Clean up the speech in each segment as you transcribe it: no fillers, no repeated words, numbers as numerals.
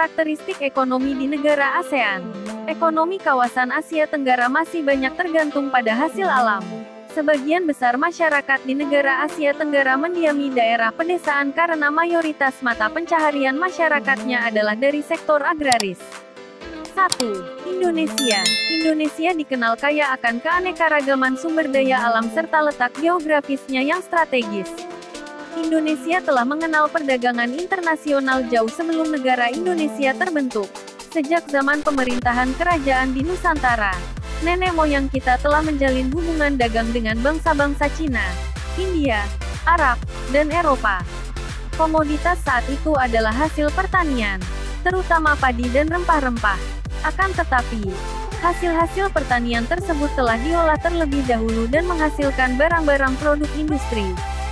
Karakteristik ekonomi di negara ASEAN. Ekonomi kawasan Asia Tenggara masih banyak tergantung pada hasil alam. Sebagian besar masyarakat di negara Asia Tenggara mendiami daerah pedesaan karena mayoritas mata pencaharian masyarakatnya adalah dari sektor agraris. 1. Indonesia. Indonesia dikenal kaya akan keanekaragaman sumber daya alam serta letak geografisnya yang strategis. Indonesia telah mengenal perdagangan internasional jauh sebelum negara Indonesia terbentuk. Sejak zaman pemerintahan kerajaan di Nusantara, nenek moyang kita telah menjalin hubungan dagang dengan bangsa-bangsa Cina, India, Arab, dan Eropa. Komoditas saat itu adalah hasil pertanian, terutama padi dan rempah-rempah. Akan tetapi, hasil-hasil pertanian tersebut telah diolah terlebih dahulu dan menghasilkan barang-barang produk industri,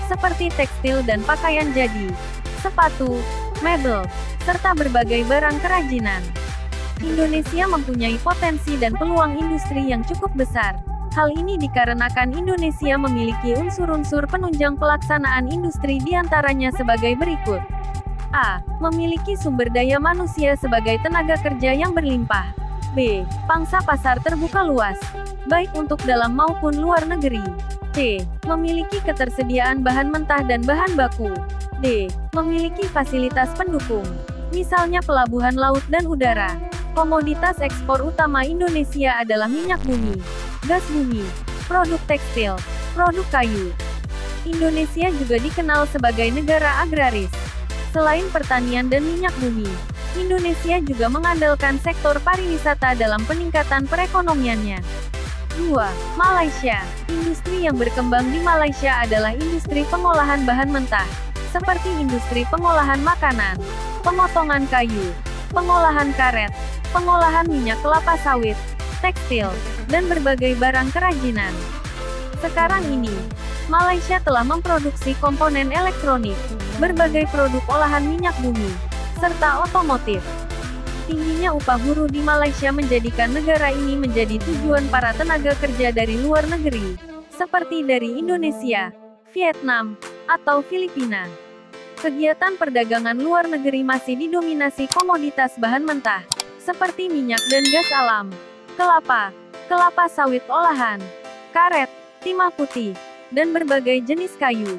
seperti tekstil dan pakaian jadi, sepatu, mebel, serta berbagai barang kerajinan. Indonesia mempunyai potensi dan peluang industri yang cukup besar. Hal ini dikarenakan Indonesia memiliki unsur-unsur penunjang pelaksanaan industri diantaranya sebagai berikut. A. Memiliki sumber daya manusia sebagai tenaga kerja yang berlimpah. B. Pangsa pasar terbuka luas, baik untuk dalam maupun luar negeri. C. Memiliki ketersediaan bahan mentah dan bahan baku. D. Memiliki fasilitas pendukung, misalnya pelabuhan laut dan udara. Komoditas ekspor utama Indonesia adalah minyak bumi, gas bumi, produk tekstil, produk kayu. Indonesia juga dikenal sebagai negara agraris. Selain pertanian dan minyak bumi, Indonesia juga mengandalkan sektor pariwisata dalam peningkatan perekonomiannya. 2. Malaysia. Industri yang berkembang di Malaysia adalah industri pengolahan bahan mentah, seperti industri pengolahan makanan, pemotongan kayu, pengolahan karet, pengolahan minyak kelapa sawit, tekstil, dan berbagai barang kerajinan. Sekarang ini, Malaysia telah memproduksi komponen elektronik, berbagai produk olahan minyak bumi, serta otomotif. Tingginya upah buruh di Malaysia menjadikan negara ini menjadi tujuan para tenaga kerja dari luar negeri, seperti dari Indonesia, Vietnam, atau Filipina. Kegiatan perdagangan luar negeri masih didominasi komoditas bahan mentah, seperti minyak dan gas alam, kelapa, kelapa sawit olahan, karet, timah putih, dan berbagai jenis kayu.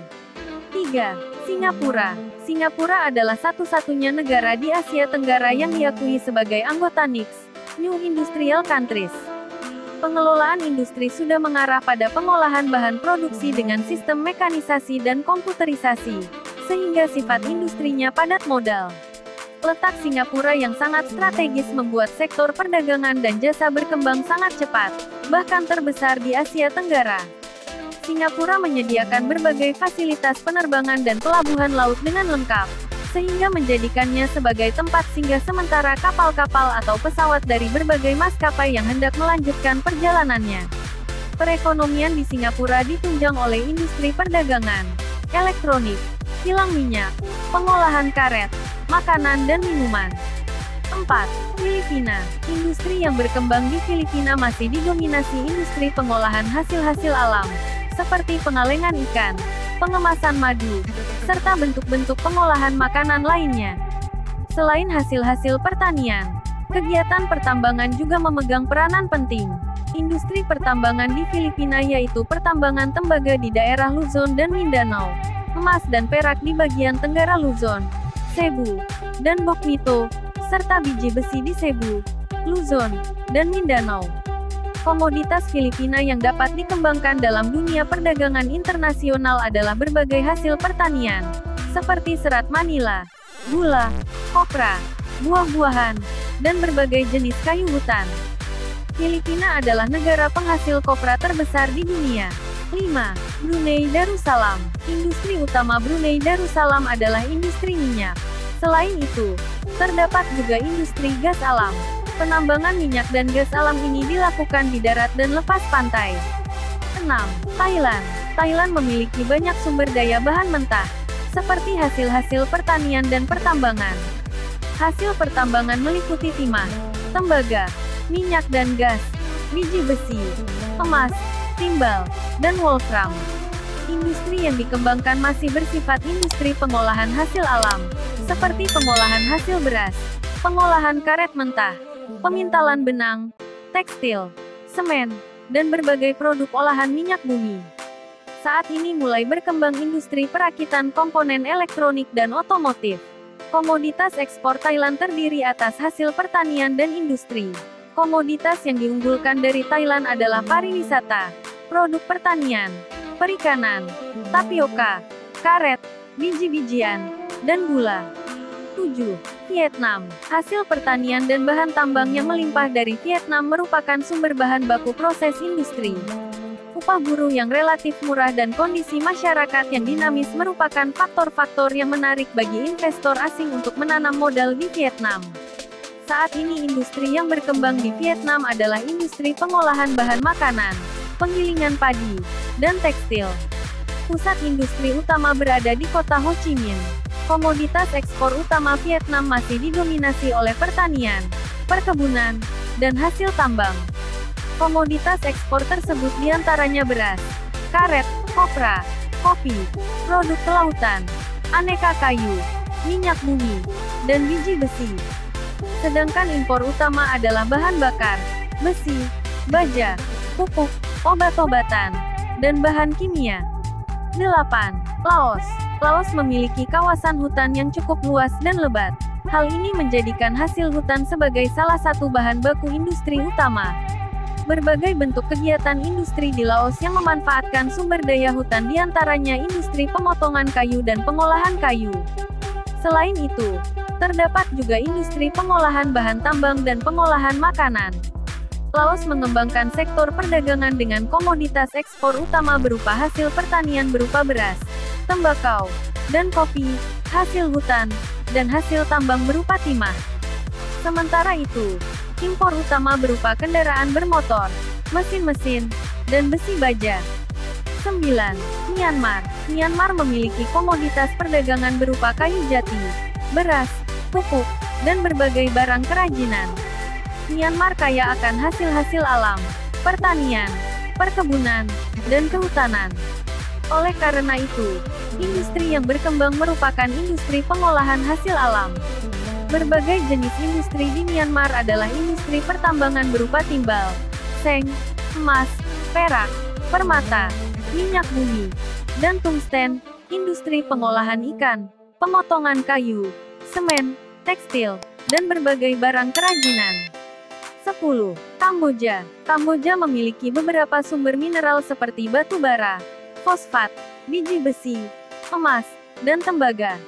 3. Singapura. Singapura adalah satu-satunya negara di Asia Tenggara yang diakui sebagai anggota NICS, New Industrial Countries. Pengelolaan industri sudah mengarah pada pengolahan bahan produksi dengan sistem mekanisasi dan komputerisasi, sehingga sifat industrinya padat modal. Letak Singapura yang sangat strategis membuat sektor perdagangan dan jasa berkembang sangat cepat, bahkan terbesar di Asia Tenggara. Singapura menyediakan berbagai fasilitas penerbangan dan pelabuhan laut dengan lengkap, sehingga menjadikannya sebagai tempat singgah sementara kapal-kapal atau pesawat dari berbagai maskapai yang hendak melanjutkan perjalanannya. Perekonomian di Singapura ditunjang oleh industri perdagangan, elektronik, kilang minyak, pengolahan karet, makanan dan minuman. 4. Filipina. Industri yang berkembang di Filipina masih didominasi industri pengolahan hasil-hasil alam, seperti pengalengan ikan, pengemasan madu, serta bentuk-bentuk pengolahan makanan lainnya. Selain hasil-hasil pertanian, kegiatan pertambangan juga memegang peranan penting. Industri pertambangan di Filipina yaitu pertambangan tembaga di daerah Luzon dan Mindanao, emas dan perak di bagian tenggara Luzon, Cebu, dan bokmito, serta biji besi di Cebu, Luzon, dan Mindanao. Komoditas Filipina yang dapat dikembangkan dalam dunia perdagangan internasional adalah berbagai hasil pertanian, seperti serat Manila, gula, kopra, buah-buahan, dan berbagai jenis kayu hutan. Filipina adalah negara penghasil kopra terbesar di dunia. 5. Brunei Darussalam. Industri utama Brunei Darussalam adalah industri minyak. Selain itu, terdapat juga industri gas alam. Penambangan minyak dan gas alam ini dilakukan di darat dan lepas pantai. 6. Thailand. Thailand memiliki banyak sumber daya bahan mentah, seperti hasil-hasil pertanian dan pertambangan. Hasil pertambangan meliputi timah, tembaga, minyak dan gas, biji besi, emas, timbal, dan wolfram. Industri yang dikembangkan masih bersifat industri pengolahan hasil alam, seperti pengolahan hasil beras, pengolahan karet mentah, pemintalan benang, tekstil, semen, dan berbagai produk olahan minyak bumi. Saat ini mulai berkembang industri perakitan komponen elektronik dan otomotif. Komoditas ekspor Thailand terdiri atas hasil pertanian dan industri. Komoditas yang diunggulkan dari Thailand adalah pariwisata, produk pertanian, perikanan, tapioka, karet, biji-bijian, dan gula. 7. Vietnam. Hasil pertanian dan bahan tambang yang melimpah dari Vietnam merupakan sumber bahan baku proses industri. Upah buruh yang relatif murah dan kondisi masyarakat yang dinamis merupakan faktor-faktor yang menarik bagi investor asing untuk menanam modal di Vietnam. Saat ini industri yang berkembang di Vietnam adalah industri pengolahan bahan makanan, penggilingan padi, dan tekstil. Pusat industri utama berada di kota Ho Chi Minh. Komoditas ekspor utama Vietnam masih didominasi oleh pertanian, perkebunan, dan hasil tambang. Komoditas ekspor tersebut diantaranya beras, karet, kopra, kopi, produk kelautan, aneka kayu, minyak bumi, dan biji besi. Sedangkan impor utama adalah bahan bakar, besi, baja, pupuk, obat-obatan, dan bahan kimia. 8. Laos. Laos memiliki kawasan hutan yang cukup luas dan lebat. Hal ini menjadikan hasil hutan sebagai salah satu bahan baku industri utama. Berbagai bentuk kegiatan industri di Laos yang memanfaatkan sumber daya hutan diantaranya industri pemotongan kayu dan pengolahan kayu. Selain itu, terdapat juga industri pengolahan bahan tambang dan pengolahan makanan. Laos mengembangkan sektor perdagangan dengan komoditas ekspor utama berupa hasil pertanian berupa beras, tembakau, dan kopi, hasil hutan, dan hasil tambang berupa timah. Sementara itu, impor utama berupa kendaraan bermotor, mesin-mesin, dan besi baja. 9. Myanmar. Myanmar memiliki komoditas perdagangan berupa kayu jati, beras, pupuk, dan berbagai barang kerajinan. Myanmar kaya akan hasil-hasil alam, pertanian, perkebunan, dan kehutanan. Oleh karena itu, industri yang berkembang merupakan industri pengolahan hasil alam. Berbagai jenis industri di Myanmar adalah industri pertambangan berupa timbal, seng, emas, perak, permata, minyak bumi, dan tungsten, industri pengolahan ikan, pemotongan kayu, semen, tekstil, dan berbagai barang kerajinan. 10. Kamboja. Kamboja memiliki beberapa sumber mineral seperti batu bara, fosfat, biji besi, emas, dan tembaga.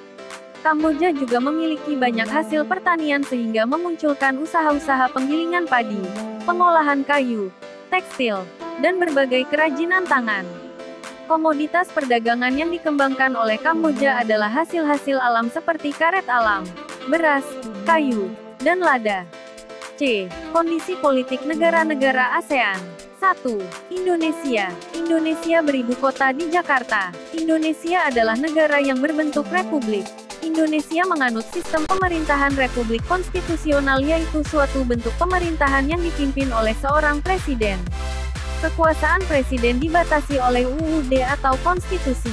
Kamboja juga memiliki banyak hasil pertanian sehingga memunculkan usaha-usaha penggilingan padi, pengolahan kayu, tekstil, dan berbagai kerajinan tangan. Komoditas perdagangan yang dikembangkan oleh Kamboja adalah hasil-hasil alam seperti karet alam, beras, kayu, dan lada. C. Kondisi politik negara-negara ASEAN. 1. Indonesia. Indonesia beribu kota di Jakarta. Indonesia adalah negara yang berbentuk republik. Indonesia menganut sistem pemerintahan republik konstitusional, yaitu suatu bentuk pemerintahan yang dipimpin oleh seorang presiden. Kekuasaan presiden dibatasi oleh UUD atau konstitusi.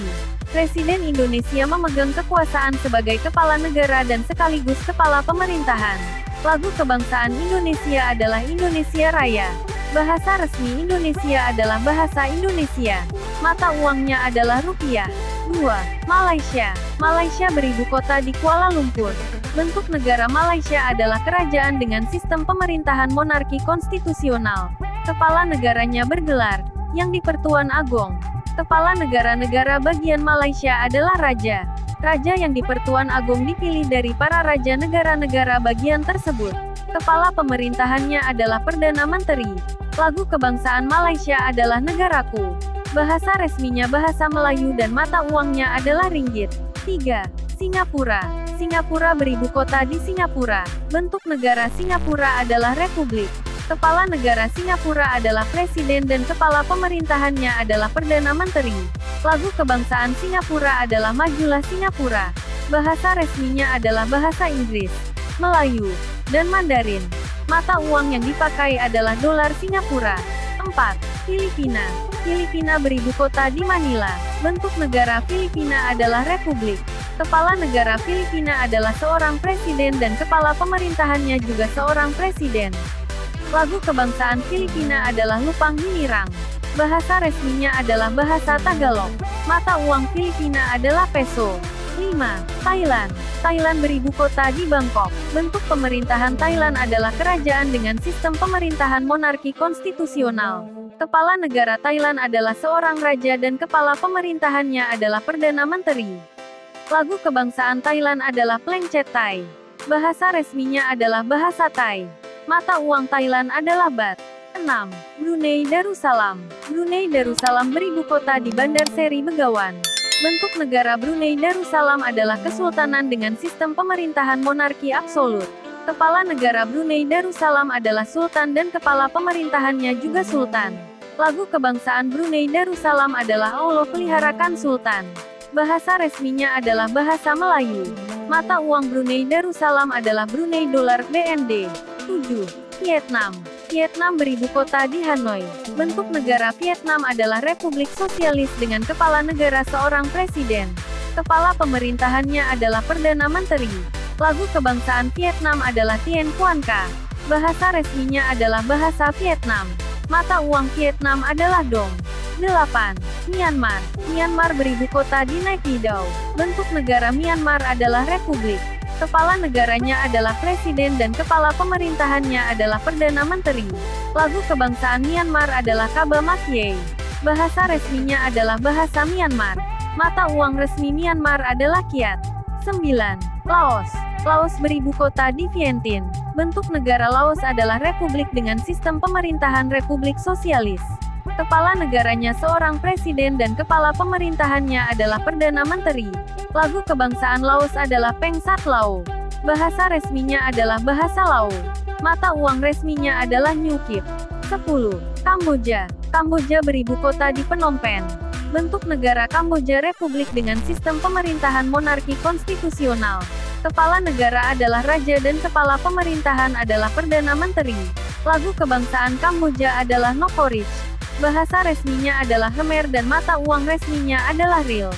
Presiden Indonesia memegang kekuasaan sebagai kepala negara dan sekaligus kepala pemerintahan. Lagu kebangsaan Indonesia adalah Indonesia Raya. Bahasa resmi Indonesia adalah bahasa Indonesia. Mata uangnya adalah rupiah. 2. Malaysia. Malaysia beribu kota di Kuala Lumpur. Bentuk negara Malaysia adalah kerajaan dengan sistem pemerintahan monarki konstitusional. Kepala negaranya bergelar Yang di-Pertuan Agong. Kepala negara-negara bagian Malaysia adalah Raja. Raja yang di-Pertuan Agong dipilih dari para raja negara-negara bagian tersebut. Kepala pemerintahannya adalah Perdana Menteri. Lagu kebangsaan Malaysia adalah Negaraku. Bahasa resminya bahasa Melayu dan mata uangnya adalah ringgit. 3. Singapura. Singapura beribu kota di Singapura. Bentuk negara Singapura adalah republik. Kepala negara Singapura adalah presiden dan kepala pemerintahannya adalah Perdana Menteri. Lagu kebangsaan Singapura adalah Majulah Singapura. Bahasa resminya adalah bahasa Inggris, Melayu, dan Mandarin. Mata uang yang dipakai adalah dolar Singapura. 4. Filipina. Filipina beribu kota di Manila. Bentuk negara Filipina adalah republik. Kepala negara Filipina adalah seorang presiden dan kepala pemerintahannya juga seorang presiden. Lagu kebangsaan Filipina adalah Lupang Hinirang. Bahasa resminya adalah bahasa Tagalog. Mata uang Filipina adalah peso. 5. Thailand. Thailand beribu kota di Bangkok. Bentuk pemerintahan Thailand adalah kerajaan dengan sistem pemerintahan monarki konstitusional. Kepala negara Thailand adalah seorang raja dan kepala pemerintahannya adalah Perdana Menteri. Lagu kebangsaan Thailand adalah Plencet Thai. Bahasa resminya adalah bahasa Thai. Mata uang Thailand adalah baht. 6. Brunei Darussalam. Brunei Darussalam beribu kota di Bandar Seri Begawan. Bentuk negara Brunei Darussalam adalah kesultanan dengan sistem pemerintahan monarki absolut. Kepala negara Brunei Darussalam adalah sultan dan kepala pemerintahannya juga sultan. Lagu kebangsaan Brunei Darussalam adalah Allah peliharakan sultan. Bahasa resminya adalah bahasa Melayu. Mata uang Brunei Darussalam adalah Brunei Dolar BND. 7. Vietnam. Vietnam beribu kota di Hanoi. Bentuk negara Vietnam adalah Republik Sosialis dengan kepala negara seorang presiden. Kepala pemerintahannya adalah Perdana Menteri. Lagu kebangsaan Vietnam adalah Tien Quan Ca. Bahasa resminya adalah bahasa Vietnam. Mata uang Vietnam adalah dong. 8. Myanmar. Myanmar beribu kota di Nay Pyi Taw. Bentuk negara Myanmar adalah republik. Kepala negaranya adalah presiden dan kepala pemerintahannya adalah Perdana Menteri. Lagu kebangsaan Myanmar adalah Kaba Makiay. Bahasa resminya adalah bahasa Myanmar. Mata uang resmi Myanmar adalah Kyat. 9. Laos. Laos beribu kota di Vientiane. Bentuk negara Laos adalah republik dengan sistem pemerintahan republik sosialis. Kepala negaranya seorang presiden dan kepala pemerintahannya adalah Perdana Menteri. Lagu kebangsaan Laos adalah Peng Sat Lao. Bahasa resminya adalah bahasa Lao. Mata uang resminya adalah New Kip. 10. Kamboja. Kamboja beribu kota di Phnom Penh. Bentuk negara Kamboja republik dengan sistem pemerintahan monarki konstitusional. Kepala negara adalah raja dan kepala pemerintahan adalah Perdana Menteri. Lagu kebangsaan Kamboja adalah Nokorich. Bahasa resminya adalah Khmer dan mata uang resminya adalah Riel.